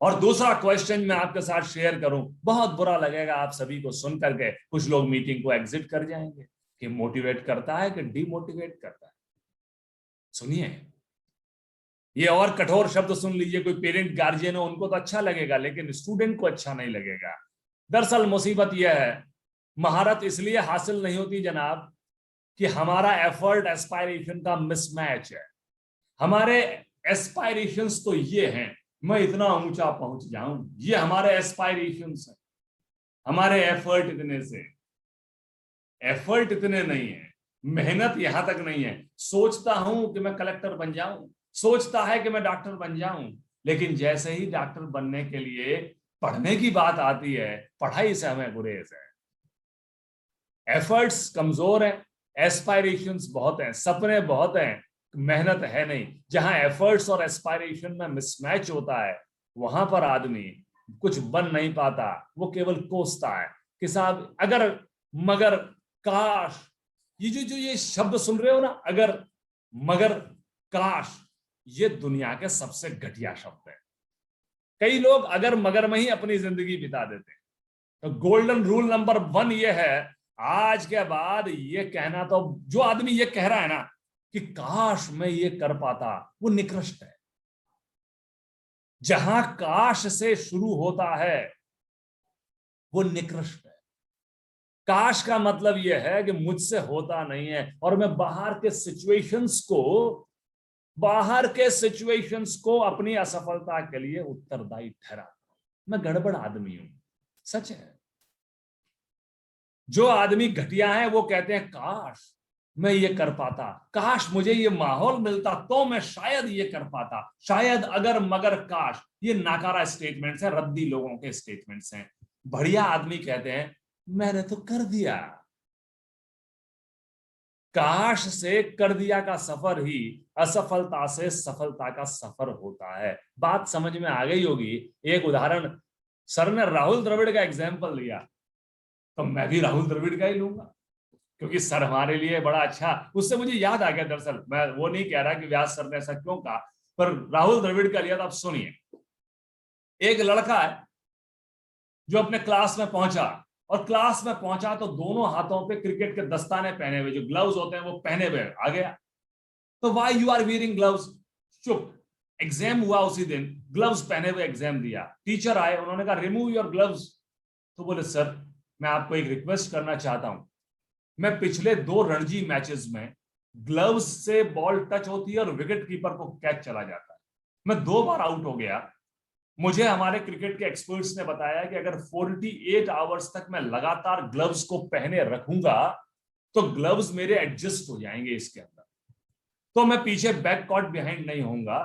और दूसरा क्वेश्चन मैं आपके साथ शेयर करूं, बहुत बुरा लगेगा आप सभी को सुन करके, कुछ लोग मीटिंग को एग्जिट कर जाएंगे कि मोटिवेट करता है कि डिमोटिवेट करता है। सुनिए, ये और कठोर शब्द सुन लीजिए, कोई पेरेंट गार्जियन हो उनको तो अच्छा लगेगा, लेकिन स्टूडेंट को अच्छा नहीं लगेगा। दरअसल मुसीबत यह है, महारत इसलिए हासिल नहीं होती जनाब कि हमारा एफर्ट एस्पायरेशन का मिसमैच है। हमारे एस्पायरेशंस तो ये हैं, मैं इतना ऊंचा पहुंच जाऊं, ये हमारे एस्पायरेशंस हैं। हमारे एफर्ट इतने से, एफर्ट इतने नहीं है, मेहनत यहां तक नहीं है। सोचता हूं कि मैं कलेक्टर बन जाऊं, सोचता है कि मैं डॉक्टर बन जाऊं, लेकिन जैसे ही डॉक्टर बनने के लिए पढ़ने की बात आती है, पढ़ाई से हमें गुरेज है। एफर्ट्स कमजोर है, एस्पायरेशंस बहुत हैं, सपने बहुत हैं, मेहनत है नहीं। जहां एफर्ट्स और एस्पायरेशन में मिसमैच होता है, वहां पर आदमी कुछ बन नहीं पाता, वो केवल कोसता है कि साहब अगर, मगर, काश। ये जो ये शब्द सुन रहे हो ना, अगर, मगर, काश, ये दुनिया के सबसे घटिया शब्द है। कई लोग अगर मगर में ही अपनी जिंदगी बिता देते हैं। तो गोल्डन रूल नंबर 1 ये है, आज के बाद ये कहना, तो जो आदमी ये कह रहा है ना कि काश मैं ये कर पाता, वो निकृष्ट है। जहां काश से शुरू होता है वो निकृष्ट है। काश का मतलब यह है कि मुझसे होता नहीं है, और मैं बाहर के सिचुएशंस को अपनी असफलता के लिए उत्तरदायी ठहराता हूं। मैं गड़बड़ आदमी हूं, सच है। जो आदमी घटिया है वो कहते हैं काश मैं ये कर पाता, काश मुझे ये माहौल मिलता तो मैं शायद ये कर पाता, शायद, अगर, मगर, काश। ये नाकारा स्टेटमेंट्स हैं, रद्दी लोगों के स्टेटमेंट्स हैं। बढ़िया आदमी कहते हैं मैंने तो कर दिया। काश से कर दिया का सफर ही असफलता से सफलता का सफर होता है। बात समझ में आ गई होगी। एक उदाहरण, सर ने राहुल द्रविड़ का एग्जाम्पल लिया, तो मैं भी राहुल द्रविड़ का ही लूंगा, क्योंकि सर हमारे लिए बड़ा अच्छा। उससे मुझे याद आ गया, दरअसल मैं वो नहीं कह रहा कि व्यास सर ने ऐसा क्यों कहा, पर राहुल द्रविड़ का लिया। तो आप सुनिए, एक लड़का है जो अपने क्लास में पहुंचा, और क्लास में पहुंचा तो दोनों हाथों पे क्रिकेट के दस्ताने पहने हुए, जो ग्लव्स होते हैं वो पहने हुए आ गया। तो why you are wearing gloves? चुप। एग्जाम हुआ उसी दिन, ग्लव्स पहने हुए एग्जाम दिया। टीचर आए, उन्होंने कहा रिमूव योर ग्लव्स। तो बोले सर मैं आपको एक रिक्वेस्ट करना चाहता हूं, मैं पिछले 2 रणजी मैचेस में ग्लव्स से बॉल टच होती है और विकेट कीपर को कैच चला जाता है, मैं 2 बार आउट हो गया। मुझे हमारे क्रिकेट के एक्सपर्ट्स ने बताया कि अगर 48 आवर्स तक मैं लगातार ग्लव्स को पहने रखूंगा तो ग्लव्स मेरे एडजस्ट हो जाएंगे इसके अंदर, तो मैं पीछे बैक कॉर्ट बिहाइंड नहीं होऊंगा।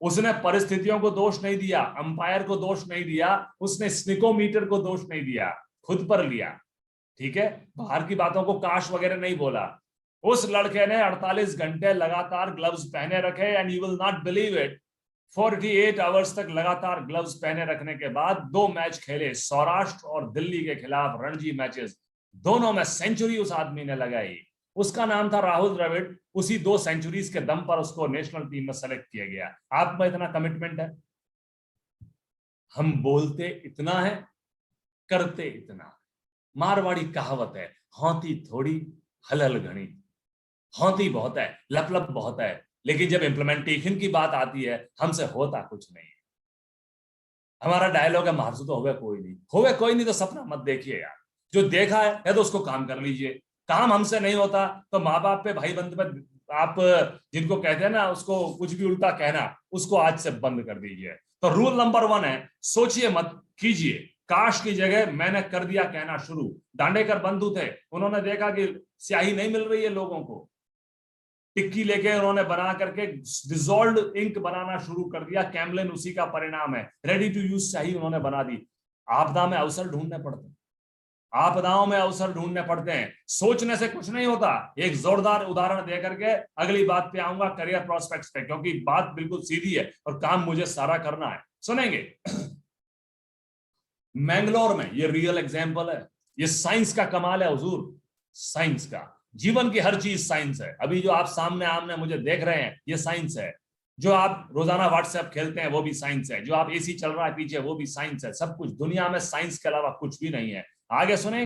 उसने परिस्थितियों को दोष नहीं दिया, अंपायर को दोष नहीं दिया, उसने स्निकोमीटर को दोष नहीं दिया, खुद पर लिया। ठीक है, बाहर की बातों को काश वगैरह नहीं बोला। उस लड़के ने 48 घंटे लगातार ग्लव्स पहने रखे, and you will not believe it, 48 hours तक लगातार ग्लव्स पहने रखने के बाद 2 मैच खेले, सौराष्ट्र और दिल्ली के खिलाफ रणजी मैचेस, दोनों में सेंचुरी उस आदमी ने लगाई। उसका नाम था राहुल द्रविड़। उसी 2 सेंचुरीज के दम पर उसको नेशनल टीम में सेलेक्ट किया गया। आप में इतना कमिटमेंट है। हम बोलते इतना है, करते इतना। मारवाड़ी कहावत है, हाथी थोड़ी हलहल घनी। हाथी बहुत है, लपलप बहुत है, लेकिन जब इंप्लीमेंटेशन की बात आती है हमसे होता कुछ नहीं है। हमारा डायलॉग है मारसू तो होवे कोई नहीं तो सपना मत देखिए यार। जो देखा है तो उसको काम कर लीजिए। काम हमसे नहीं होता तो माँ बाप पे, भाई बंद पे आप जिनको कहते हैं ना, उसको कुछ भी उल्टा कहना, उसको आज से बंद कर दीजिए। तो रूल नंबर 1 है, सोचिए मत, कीजिए। काश की जगह मैंने कर दिया कहना शुरू। दांडेकर बंधु थे, उन्होंने देखा कि स्याही नहीं मिल रही है लोगों को, टिक्की लेके उन्होंने बना करके डिजोल्व्ड इंक बनाना शुरू कर दिया। कैमलिन उसी का परिणाम है, रेडी टू यूज स्याही उन्होंने बना दी। आपदा में अवसर ढूंढने पड़ते हैं, आपदाओं में अवसर ढूंढने पड़ते हैं, सोचने से कुछ नहीं होता। एक जोरदार उदाहरण दे करके अगली बात पे आऊंगा, करियर प्रोस्पेक्ट्स पे, क्योंकि बात बिल्कुल सीधी है और काम मुझे सारा करना है। सुनेंगे? मैंगलोर में, ये रियल एग्जाम्पल है, ये साइंस का कमाल है हुजूर, साइंस का। जीवन की हर चीज साइंस है। अभी जो आप सामने आमने मुझे देख रहे हैं, ये साइंस है। जो आप रोजाना व्हाट्सएप खेलते हैं वो भी साइंस है, जो आप एसी चल रहा है पीछे वो भी साइंस है। सब कुछ दुनिया में साइंस के अलावा कुछ भी नहीं है। आगे सुने।